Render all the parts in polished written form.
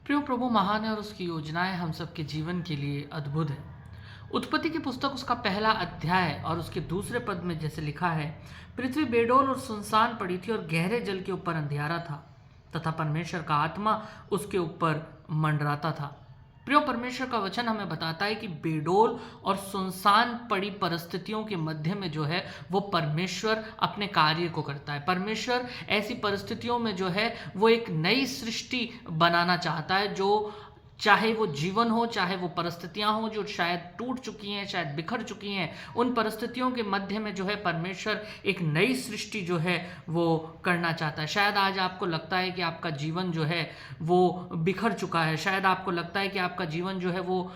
प्रियो प्रभु महान है और उसकी योजनाएं हम सबके जीवन के लिए अद्भुत है। उत्पत्ति की पुस्तक उसका पहला अध्याय और उसके दूसरे पद में जैसे लिखा है, पृथ्वी बेडोल और सुनसान पड़ी थी और गहरे जल के ऊपर अंधियारा था तथा परमेश्वर का आत्मा उसके ऊपर मंडराता था। प्रियो, परमेश्वर का वचन हमें बताता है कि बेडोल और सुनसान पड़ी परिस्थितियों के मध्य में जो है वो परमेश्वर अपने कार्य को करता है। परमेश्वर ऐसी परिस्थितियों में जो है वो एक नई सृष्टि बनाना चाहता है, जो चाहे वो जीवन हो, चाहे वो परिस्थितियां हो जो शायद टूट चुकी हैं, शायद बिखर चुकी हैं, उन परिस्थितियों के मध्य में जो है परमेश्वर एक नई सृष्टि जो है वो करना चाहता है। शायद आज आपको लगता है कि आपका जीवन जो है वो बिखर चुका है, शायद आपको लगता है कि आपका जीवन जो है वो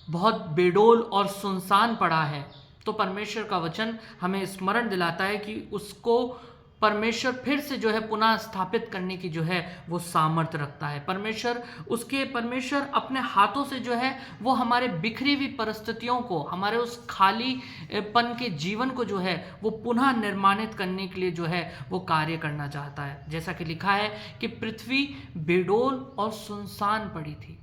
बहुत बेडोल और सुनसान पड़ा है, तो परमेश्वर का वचन हमें स्मरण दिलाता है कि उसको परमेश्वर फिर से जो है पुनः स्थापित करने की जो है वो सामर्थ्य रखता है। परमेश्वर अपने हाथों से जो है वो हमारे बिखरी हुई परिस्थितियों को, हमारे उस खालीपन के जीवन को जो है वो पुनः निर्माणित करने के लिए जो है वो कार्य करना चाहता है। जैसा कि लिखा है कि पृथ्वी बेडोल और सुनसान पड़ी थी।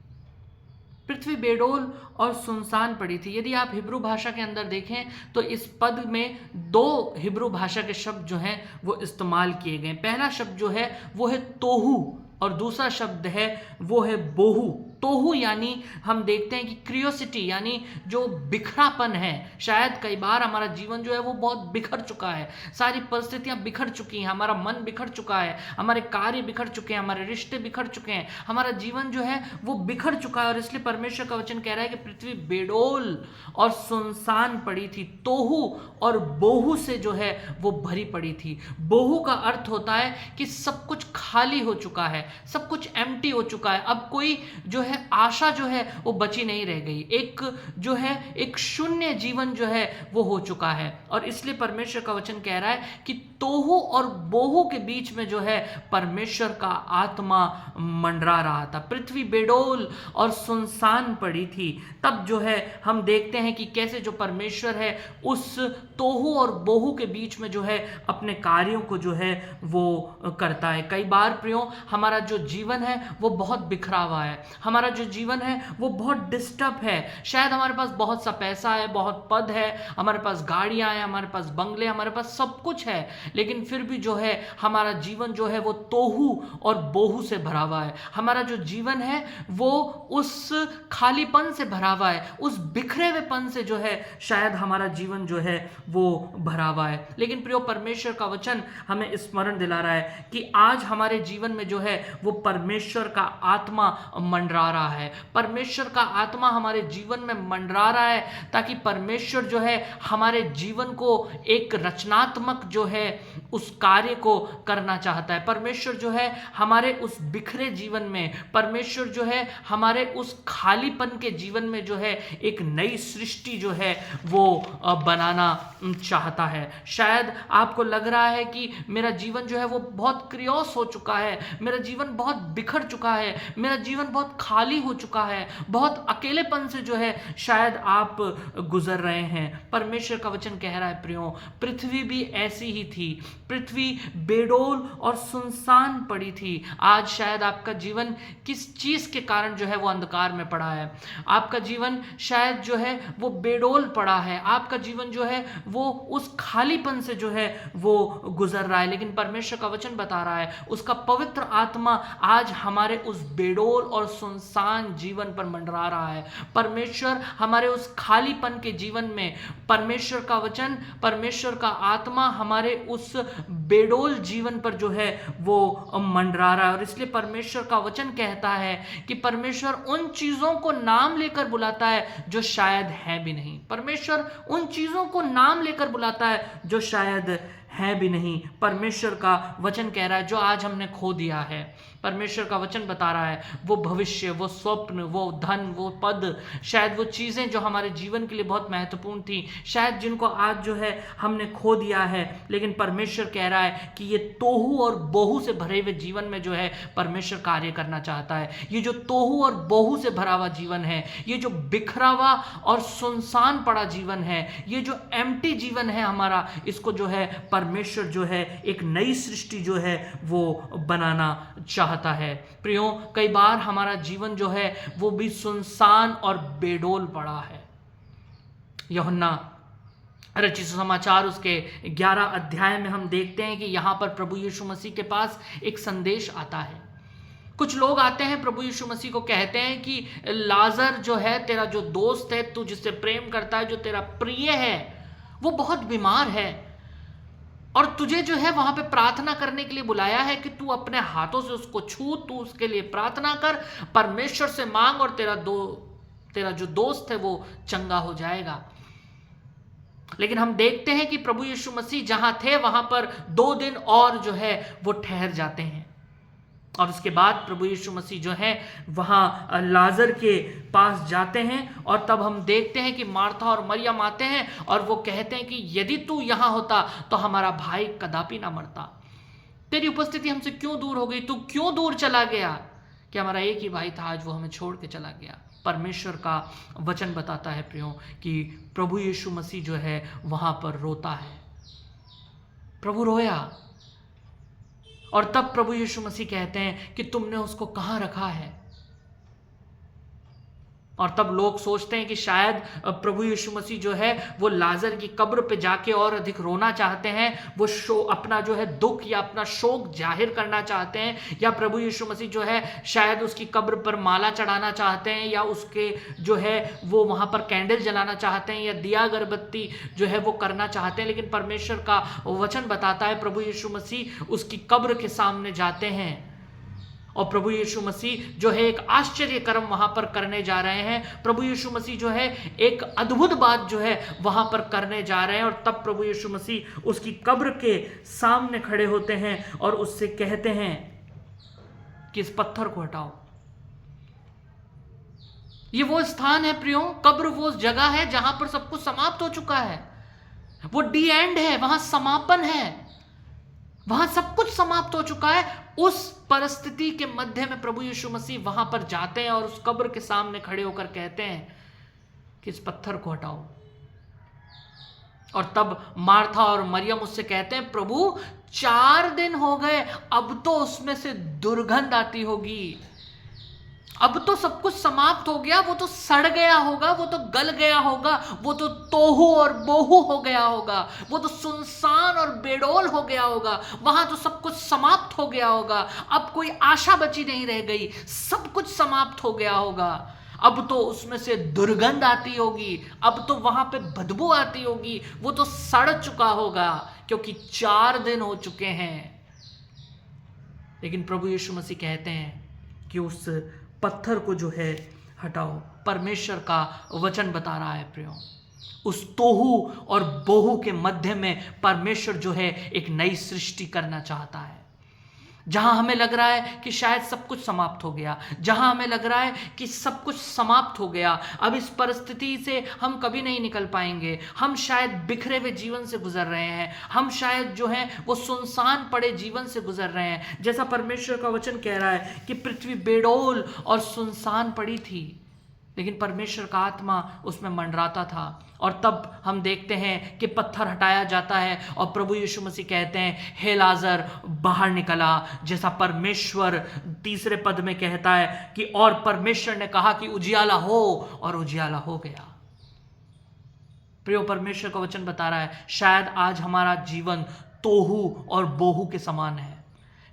पृथ्वी बेडोल और सुनसान पड़ी थी। यदि आप हिब्रू भाषा के अंदर देखें तो इस पद में दो हिब्रू भाषा के शब्द जो हैं वो इस्तेमाल किए गए। पहला शब्द जो है वो है तोहू और दूसरा शब्द है वो है बोहू। तोहू यानी हम देखते हैं कि क्रियोसिटी यानी जो बिखरापन है। शायद कई बार हमारा जीवन जो है वो बहुत बिखर चुका है, सारी परिस्थितियां बिखर चुकी हैं, हमारा मन बिखर चुका है, हमारे कार्य बिखर चुके हैं, हमारे रिश्ते बिखर चुके हैं, हमारा जीवन जो है वो बिखर चुका है। और इसलिए परमेश्वर का वचन कह रहा है कि पृथ्वी बेडोल और सुनसान पड़ी थी, तोहू और बोहू से जो है वो भरी पड़ी थी। बोहू का अर्थ होता है कि सब कुछ खाली हो चुका है, सब कुछ एम्प्टी हो चुका है, अब कोई जो है आशा जो है वो बची नहीं रह गई, एक जो है एक शून्य जीवन जो है वो हो चुका है। और इसलिए परमेश्वर का वचन कह रहा है कि तोहू और बोहू के बीच में जो है परमेश्वर का आत्मा मंडरा रहा था। पृथ्वी बेडोल और सुनसान पड़ी थी। तब जो है हम देखते हैं कि कैसे जो परमेश्वर है उस तोहू और बोहू के बीच में जो है अपने कार्यों को जो है वो करता है। कई बार प्रियो, हमारा जो जीवन है वो बहुत बिखरा हुआ है, हमारा जो जीवन है वो बहुत डिस्टर्ब है। शायद हमारे पास बहुत सा पैसा है, बहुत पद है, हमारे पास गाड़ियां हैं, हमारे पास बंगले, हमारे पास सब कुछ है, लेकिन फिर भी जो है हमारा जीवन जो है वो तोहू और बोहू से भरा हुआ है। हमारा जो जीवन है वो उस खालीपन से भरा हुआ है, उस बिखरे हुएपन से जो है शायद हमारा जीवन जो है वो भरा हुआ है। लेकिन प्रियो, परमेश्वर का वचन हमें स्मरण दिला रहा है कि आज हमारे जीवन में जो है वो परमेश्वर का आत्मा मंडरा रहा है। परमेश्वर का आत्मा हमारे जीवन में मंडरा रहा है ताकि परमेश्वर जो है हमारे जीवन को एक रचनात्मक जो है उस कार्य को करना चाहता है। परमेश्वर जो है हमारे उस बिखरे जीवन में, परमेश्वर जो है हमारे उस खालीपन के जीवन में जो है एक नई सृष्टि जो है वो बनाना चाहता है। शायद आपको लग रहा है कि मेरा जीवन जो है वो बहुत क्रियोस हो चुका है, मेरा जीवन बहुत बिखर चुका है, मेरा जीवन बहुत खाली हो चुका है, बहुत अकेलेपन से जो है शायद आप गुजर रहे हैं। परमेश्वर का वचन कह रहा है प्रियो, पृथ्वी भी ऐसी ही थी, पृथ्वी बेडोल और सुनसान पड़ी थी। आज शायद आपका जीवन किस चीज के कारण जो है वो अंधकार में पड़ा है, आपका जीवन शायद जो है वो बेडोल पड़ा है, आपका जीवन जो है वो उस खालीपन से जो है वो गुजर रहा है। लेकिन परमेश्वर का वचन बता रहा है उसका पवित्र आत्मा आज हमारे उस बेडोल और सुनसान जीवन पर मंडरा रहा है। परमेश्वर हमारे उस खालीपन के जीवन में, परमेश्वर का वचन, परमेश्वर का आत्मा हमारे उस बेडोल जीवन पर जो है वो मंडरा रहा है। और इसलिए परमेश्वर का वचन कहता है कि परमेश्वर उन चीजों को नाम लेकर बुलाता है जो शायद है भी नहीं। परमेश्वर उन चीजों को नाम लेकर बुलाता है जो शायद है भी नहीं। परमेश्वर का वचन कह रहा है जो आज हमने खो दिया है, परमेश्वर का वचन बता रहा है वो भविष्य, वो स्वप्न, वो धन, वो पद, शायद वो चीज़ें जो हमारे जीवन के लिए बहुत महत्वपूर्ण थी, शायद जिनको आज जो है हमने खो दिया है, लेकिन परमेश्वर कह रहा है कि ये तोहू और बोहू से भरे हुए जीवन में जो है परमेश्वर कार्य करना चाहता है। ये जो तोहू और बोहू से भरा हुआ जीवन है, ये जो बिखरा हुआ और सुनसान पड़ा जीवन है, ये जो एम्प्टी जीवन है हमारा, इसको जो है परमेश्वर जो है एक नई सृष्टि जो है वो बनाना चाहता चाहता है। प्रियो, कई बार हमारा जीवन जो है वो भी सुनसान और बेडोल पड़ा है। यूहन्ना रचित समाचार उसके 11 अध्याय में हम देखते हैं कि यहाँ पर प्रभु यीशु मसीह के पास एक संदेश आता है। कुछ लोग आते हैं, प्रभु यीशु मसीह को कहते हैं कि लाजर जो है, तेरा जो दोस्त है, तू जिससे प्रेम करता है, जो तेरा प्रिय है, वो बहुत बीमार है और तुझे जो है वहां पे प्रार्थना करने के लिए बुलाया है कि तू अपने हाथों से उसको छू, तू उसके लिए प्रार्थना कर, परमेश्वर से मांग और तेरा जो दोस्त है वो चंगा हो जाएगा। लेकिन हम देखते हैं कि प्रभु यीशु मसीह जहां थे वहां पर 2 दिन और जो है वो ठहर जाते हैं और उसके बाद प्रभु यीशु मसीह जो है वहां लाजर के पास जाते हैं और तब हम देखते हैं कि मार्था और मरियम आते हैं और वो कहते हैं कि यदि तू यहां होता तो हमारा भाई कदापि ना मरता। तेरी उपस्थिति हमसे क्यों दूर हो गई, तू क्यों दूर चला गया? कि हमारा एक ही भाई था, आज वो हमें छोड़ के चला गया। परमेश्वर का वचन बताता है प्रियो कि प्रभु यीशु मसीह जो है वहां पर रोता है। प्रभु रोया और तब प्रभु यीशु मसीह कहते हैं कि तुमने उसको कहां रखा है? और तब लोग सोचते हैं कि शायद प्रभु यीशु मसीह जो है वो लाजर की कब्र पे जाके और अधिक रोना चाहते हैं, वो अपना जो है दुख या अपना शोक जाहिर करना चाहते हैं, या प्रभु यीशु मसीह जो है शायद उसकी कब्र पर माला चढ़ाना चाहते हैं, या उसके जो है वो वहां पर कैंडल जलाना चाहते हैं, या दिया अगरबत्ती जो है वो करना चाहते हैं। लेकिन परमेश्वर का वचन बताता है प्रभु यीशु मसीह उसकी कब्र के सामने जाते हैं और प्रभु यीशु मसीह जो है एक आश्चर्य कर्म वहां पर करने जा रहे हैं। प्रभु यीशु मसीह जो है एक अद्भुत बात जो है वहां पर करने जा रहे हैं और तब प्रभु यीशु मसीह उसकी कब्र के सामने खड़े होते हैं और उससे कहते हैं कि इस पत्थर को हटाओ। ये वो स्थान है प्रियो, कब्र वो जगह है जहां पर सब कुछ समाप्त हो चुका है, वो डी एंड है, वहां समापन है, वहां सब कुछ समाप्त हो चुका है। उस परिस्थिति के मध्य में प्रभु यीशु मसीह वहां पर जाते हैं और उस कब्र के सामने खड़े होकर कहते हैं कि इस पत्थर को हटाओ। और तब मार्था और मरियम उससे कहते हैं, प्रभु 4 दिन हो गए, अब तो उसमें से दुर्गंध आती होगी, अब तो सब कुछ समाप्त हो गया, वो तो सड़ गया होगा, वो तो गल गया होगा, वो तो तोहू और बोहू हो गया होगा, वो तो सुनसान और बेडोल हो गया होगा, वहां तो सब कुछ समाप्त हो गया होगा, अब कोई आशा बची नहीं रह गई, सब कुछ समाप्त हो गया होगा, अब तो उसमें से दुर्गंध आती होगी, अब तो वहां पे बदबू आती होगी, वो तो सड़ चुका होगा क्योंकि 4 दिन हो चुके हैं। लेकिन प्रभु यीशु मसीह कहते हैं कि उस पत्थर को जो है हटाओ। परमेश्वर का वचन बता रहा है प्रियो, उस तोहू और बोहू के मध्य में परमेश्वर जो है एक नई सृष्टि करना चाहता है। जहां हमें लग रहा है कि शायद सब कुछ समाप्त हो गया, जहां हमें लग रहा है कि सब कुछ समाप्त हो गया, अब इस परिस्थिति से हम कभी नहीं निकल पाएंगे, हम शायद बिखरे हुए जीवन से गुजर रहे हैं, हम शायद जो है वो सुनसान पड़े जीवन से गुजर रहे हैं, जैसा परमेश्वर का वचन कह रहा है कि पृथ्वी बेडोल और सुनसान पड़ी थी, लेकिन परमेश्वर का आत्मा उसमें मंडराता था। और तब हम देखते हैं कि पत्थर हटाया जाता है और प्रभु यीशु मसीह कहते हैं, हे लाजर बाहर निकला, जैसा परमेश्वर 3 पद में कहता है कि और परमेश्वर ने कहा कि उजियाला हो, और उजियाला हो गया। प्रियो, परमेश्वर का वचन बता रहा है शायद आज हमारा जीवन तोहू और बोहू के समान है,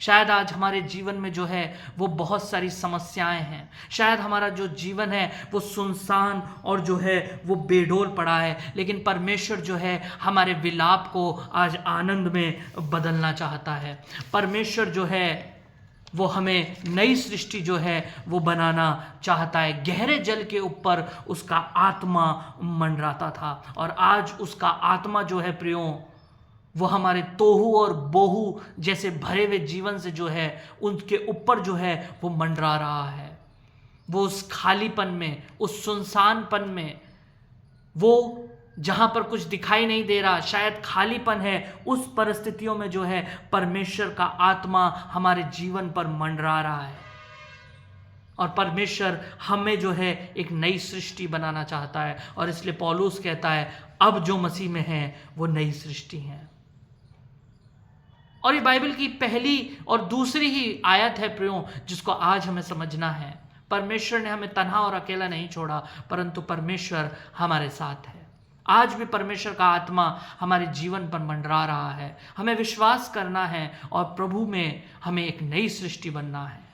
शायद आज हमारे जीवन में जो है वो बहुत सारी समस्याएं हैं, शायद हमारा जो जीवन है वो सुनसान और जो है वो बेडोल पड़ा है, लेकिन परमेश्वर जो है हमारे विलाप को आज आनंद में बदलना चाहता है। परमेश्वर जो है वो हमें नई सृष्टि जो है वो बनाना चाहता है। गहरे जल के ऊपर उसका आत्मा मंडराता था और आज उसका आत्मा जो है प्रियो वो हमारे तोहू और बोहू जैसे भरे हुए जीवन से जो है उनके ऊपर जो है वो मंडरा रहा है। वो उस खालीपन में, उस सुनसानपन में, वो जहां पर कुछ दिखाई नहीं दे रहा, शायद खालीपन है, उस परिस्थितियों में जो है परमेश्वर का आत्मा हमारे जीवन पर मंडरा रहा है और परमेश्वर हमें जो है एक नई सृष्टि बनाना चाहता है। और इसलिए पौलुस कहता है अब जो मसीह में है वो नई सृष्टि है। और ये बाइबल की पहली और दूसरी ही आयत है प्रियो, जिसको आज हमें समझना है। परमेश्वर ने हमें तन्हा और अकेला नहीं छोड़ा, परंतु परमेश्वर हमारे साथ है। आज भी परमेश्वर का आत्मा हमारे जीवन पर मंडरा रहा है। हमें विश्वास करना है और प्रभु में हमें एक नई सृष्टि बनना है।